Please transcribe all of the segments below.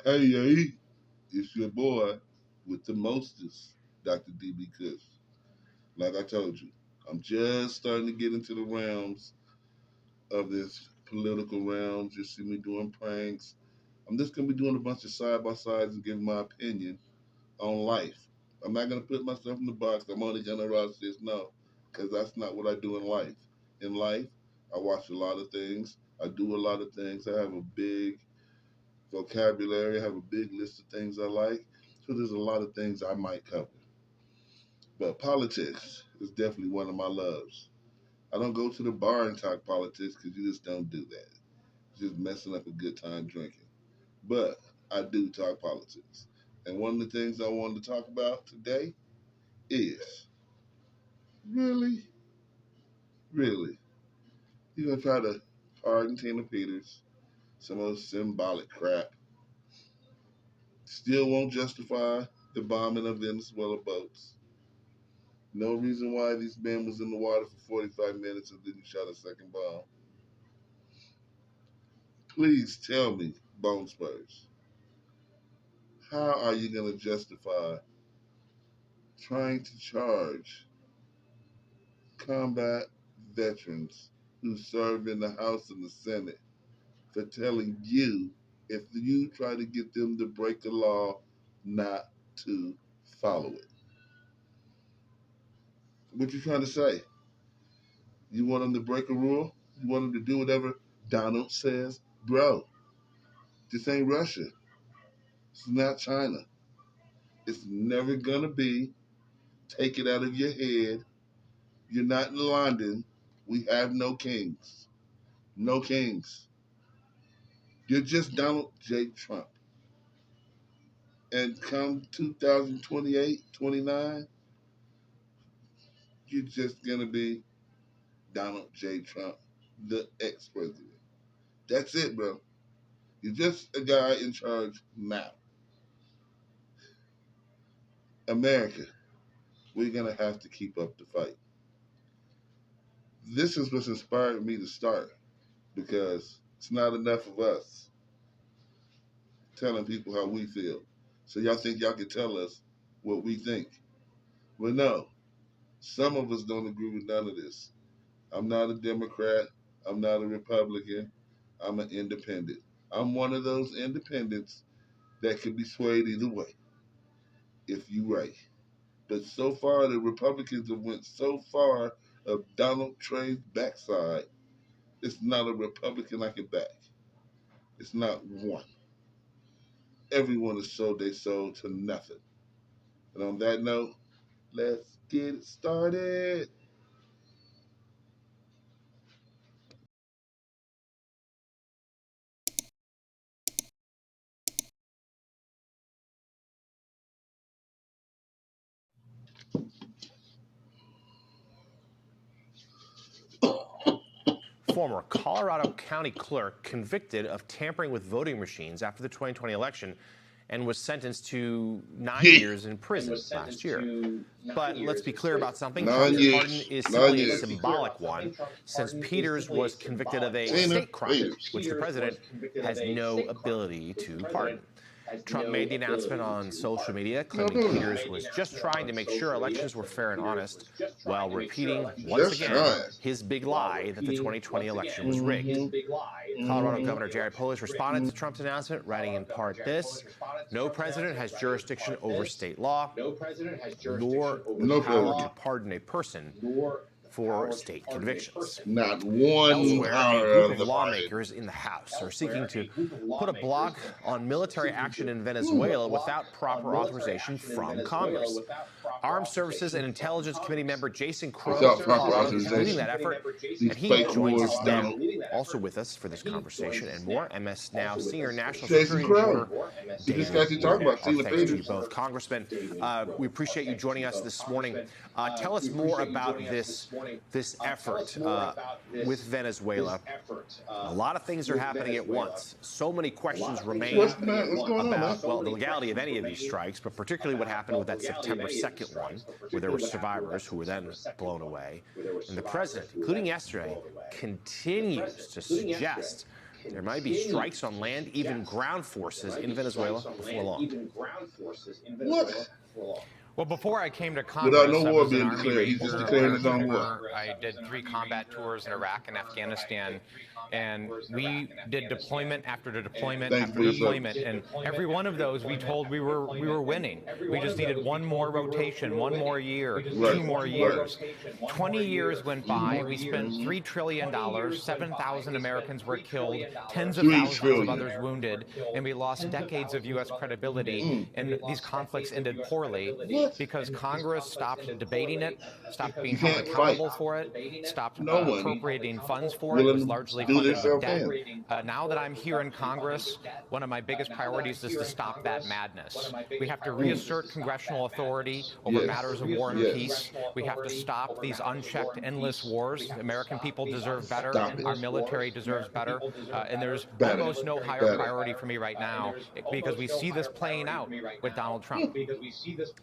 Hey, it's your boy with the mostest, Dr. DB Kush. Like I told you, I'm just starting to get into the realms of this political realm. You see me doing pranks. I'm just gonna be doing a bunch of side by sides and giving my opinion on life. I'm not gonna put myself in the box. I'm only gonna watch this. No, because that's not what I do in life. In life, I watch a lot of things. I do a lot of things. I have a big vocabulary. I have a big list of things I like. So there's a lot of things I might cover. But politics is definitely one of my loves. I don't go to the bar and talk politics because you just don't do that. It's just messing up a good time drinking. But I do talk politics. And one of the things I wanted to talk about today is really, really, you're going to try to pardon Tina Peters, some of those symbolic crap. Still won't justify the bombing of Venezuela boats. No reason why these men was in the water for 45 minutes and didn't shot a second bomb. Please tell me, Bone Spurs, how are you going to justify trying to charge combat veterans who serve in the House and the Senate for telling you, if you try to get them to break the law, not to follow it? What you trying to say? You want them to break a rule? You want them to do whatever Donald says? Bro, this ain't Russia. It's not China. It's never gonna be. Take it out of your head. You're not in London. We have no kings. No kings. You're just Donald J. Trump. And come 2028, 29, you're just gonna be Donald J. Trump, the ex-president. That's it, bro. You're just a guy in charge now. America, we're gonna have to keep up the fight. This is what's inspired me to start, because it's not enough of us telling people how we feel. So y'all think y'all can tell us what we think. Well, no. Some of us don't agree with none of this. I'm not a Democrat. I'm not a Republican. I'm an independent. I'm one of those independents that can be swayed either way, if you right. But so far, the Republicans have went so far of Donald Trump's backside. It's not a Republican I can back. It's not one. Everyone has sold their soul to nothing. And on that note, let's get it started. Former Colorado County clerk convicted of tampering with voting machines after the 2020 election and was sentenced to 9 years in prison last year. But let's be clear about something. Trump's pardon is simply a symbolic one, since Peters was convicted of a state crime, which the president has no ability to pardon. Trump made the announcement on social media, claiming Peters was just trying to make sure elections were fair and honest, while repeating once again his big lie that the 2020 election was rigged. Colorado Governor Jared Polis responded to Trump's announcement, writing in part this: "No president has jurisdiction over state law, nor the power to pardon a person for state convictions." Not one Elsewhere, hour a group of of lawmakers in the House are seeking to put a block on military action in Venezuela without proper authorization from Congress. Armed Services and Intelligence Committee member Jason Crow of Colorado is leading that effort, and he joins us now. Also with us for this conversation and more, MS Now Senior National Security Reporter David Wood. Our thanks to you both. Congressman, we appreciate you joining us this morning. Tell us more about this effort with Venezuela. A lot of things are happening at once. So many questions remain about, well, the legality of any of these strikes, but particularly what happened with that September 2nd one, where there were survivors who were then blown away. And the president, including yesterday, continues to suggest there might be strikes on land, even ground forces in Venezuela before long. What? Well, before I came to Without no Congress, I war was an being Army declared. He's just Ranger, declaring his own war. paratrooper. I did 3 combat tours in Iraq and Afghanistan, and we did deployment after deployment Thanks after for your deployment, service. and every one of those we told we were winning. We just needed one more rotation, one more year, 2 more years. 20 years went by. We spent $3 trillion. 7,000 Americans were killed, tens of $3 thousands of trillion. others wounded, and we lost decades of U.S. credibility. And these conflicts ended poorly because Congress stopped debating it, stopped being held accountable for it, stopped No one appropriating funds for it. It willing was to largely do funded this with self debt. hand. Now that I'm here in Congress, one of my biggest priorities is to stop that madness. We have to reassert congressional authority over matters of war and peace. We have to stop these unchecked, endless wars. The American people deserve better. Our military deserves better. And there's almost no higher priority for me right now because we see this playing out with Donald Trump.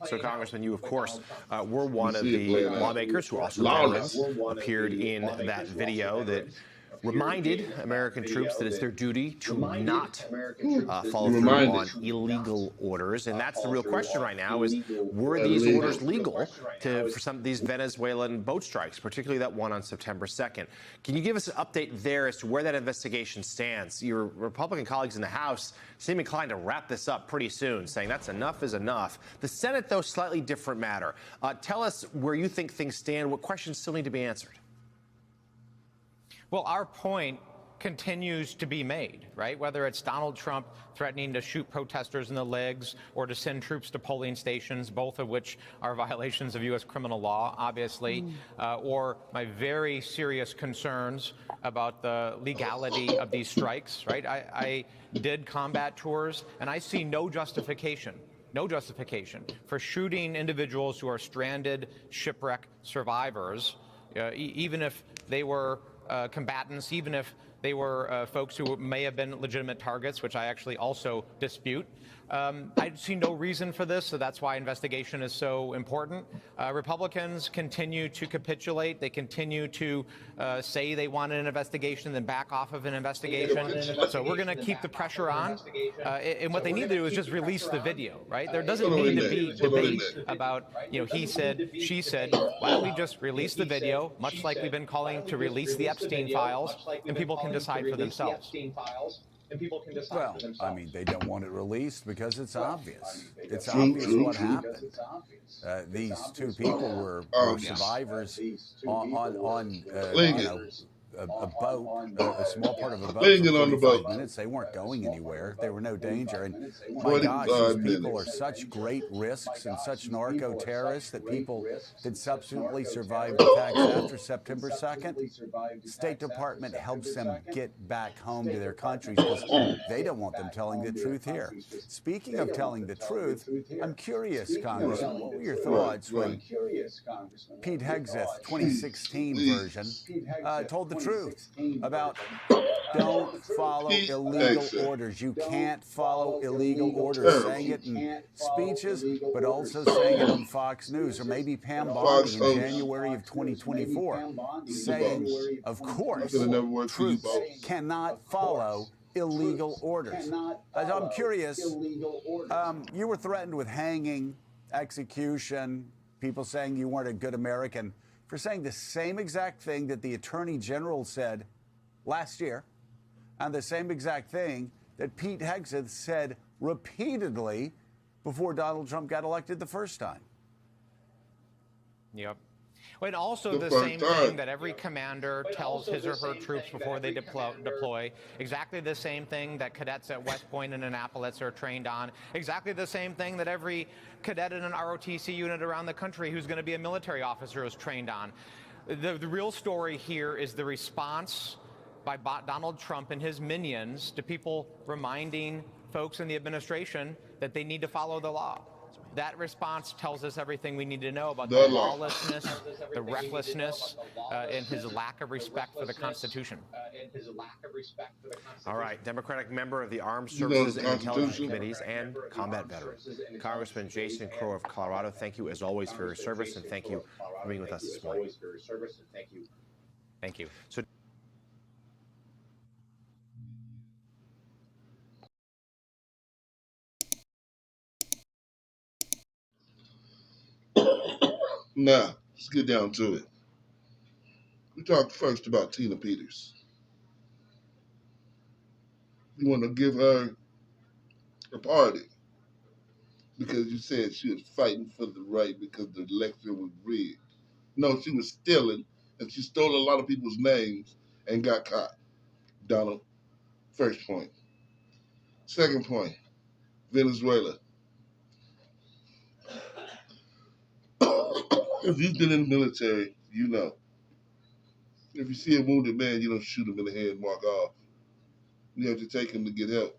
So, Congressman, you, of course, were one of the lawmakers who also veterans appeared in that video that reminded American troops that it's their duty to not follow through on illegal orders. And that's the real question right now is, were these orders legal for some of these Venezuelan boat strikes, particularly that one on September 2nd? Can you give us an update there as to where that investigation stands? Your Republican colleagues in the House seem inclined to wrap this up pretty soon, saying that's enough is enough. The Senate, though, slightly different matter. Tell us where you think things stand, what questions still need to be answered. Well, our point continues to be made, right? Whether it's Donald Trump threatening to shoot protesters in the legs or to send troops to polling stations, both of which are violations of U.S. criminal law, obviously, or my very serious concerns about the legality of these strikes, right? I did combat tours, and I see no justification for shooting individuals who are stranded shipwreck survivors, even if they were combatants, even if they were folks who may have been legitimate targets, which I actually also dispute. I see no reason for this, so that's why investigation is so important. Republicans continue to capitulate. They continue to say they want an investigation, then back off of an investigation. So we're going to keep the pressure on. And what they need to do is just release the video, right? There doesn't need to be debate about, he said, she said. Why don't we just release the video, much like we've been calling to release the Epstein files, and people can decide for themselves. Well, I mean, they don't want it released because it's obvious. It's obvious what happened. These 2 people were survivors on a boat, a small part of a boat for 45 minutes. They weren't going anywhere. They were no danger. And my gosh, these people are such great risks and such narco terrorists that people that subsequently survived attacks after September 2nd. State Department helps them get back home to their countries because they don't want them telling the truth here. Speaking of telling the truth, I'm curious, Congressman, what were your thoughts when Pete Hegseth, 2016 version, told the truth about don't follow illegal orders. You can't follow illegal orders. Saying it in speeches, but also saying it on Fox News, or maybe Pam Bondi in January of 2024, saying, of course, troops cannot follow illegal orders. I'm curious, you were threatened with hanging, execution, people saying you weren't a good American for saying the same exact thing that the Attorney General said last year, and the same exact thing that Pete Hegseth said repeatedly before Donald Trump got elected the first time. Yep. And also the same thing that every commander tells his or her troops before they deploy. Exactly the same thing that cadets at West Point and Annapolis are trained on. Exactly the same thing that every cadet in an ROTC unit around the country who's going to be a military officer is trained on. The real story here is the response by Donald Trump and his minions to people reminding folks in the administration that they need to follow the law. That response tells us everything we need to know about the lawlessness, the recklessness, and his lack of respect for the Constitution. All right, Democratic member of the Armed Services and Intelligence Committees and combat veteran, Congressman Jason Crow of Colorado, thank you as always for your service, and thank you for being with us this morning. Thank you. So Now, let's get down to it. We talked first about Tina Peters. You want to give her a party because you said she was fighting for the right because the election was rigged. No, she was stealing, and she stole a lot of people's names and got caught. Donald, first point. Second point, Venezuela. If you've been in the military, you know. If you see a wounded man, you don't shoot him in the head and walk off. You have to take him to get help.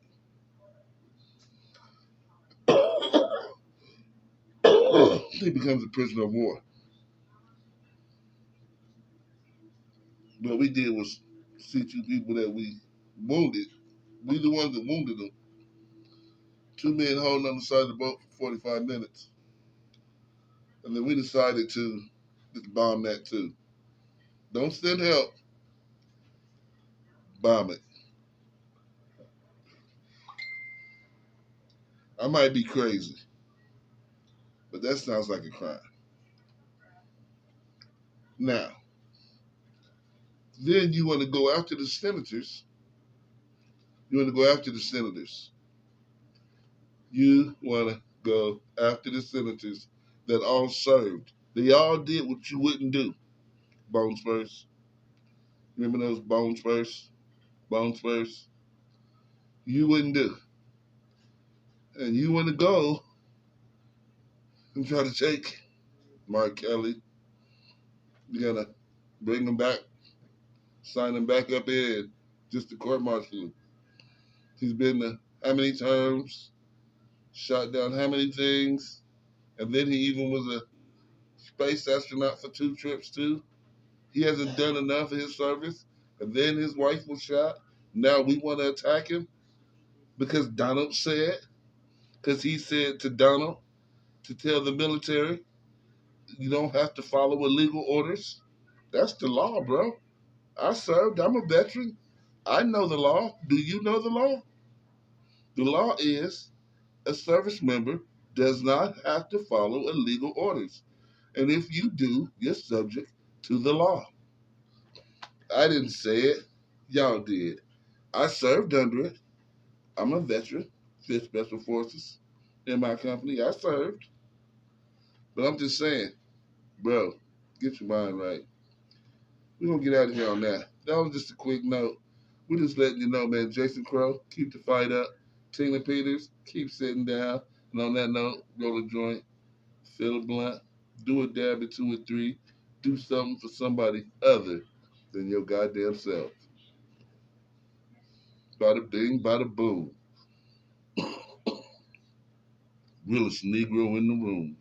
He becomes a prisoner of war. What we did was see two people that we wounded. We the ones that wounded them. Two men holding on the side of the boat for 45 minutes. And then we decided to just bomb that too. Don't send help. Bomb it. I might be crazy, but that sounds like a crime. Now, then you want to go after the senators. You want to go after the senators. You want to go after the senators that all served. They all did what you wouldn't do. Bones first. Remember those bones first? Bones first. You wouldn't do. And you want to go and try to take Mark Kelly. You got to bring him back, sign him back up in, just to court martial him. He's been to how many terms, shot down how many things, and then he even was a space astronaut for 2 trips too. He hasn't done enough of his service, and then his wife was shot. Now we want to attack him because Donald said, because he said to Donald to tell the military, you don't have to follow illegal orders. That's the law, bro. I served. I'm a veteran. I know the law. Do you know the law? The law is a service member does not have to follow illegal orders. And if you do, you're subject to the law. I didn't say it. Y'all did. I served under it. I'm a veteran, 5th Special Forces in my company. I served. But I'm just saying, bro, get your mind right. We're going to get out of here on that. That was just a quick note. We're just letting you know, man, Jason Crow, keep the fight up. Tina Peters, keep sitting down. And on that note, roll a joint, fill a blunt, do a dab at 2 or 3, do something for somebody other than your goddamn self. Bada bing, bada boom. Realest Negro in the room.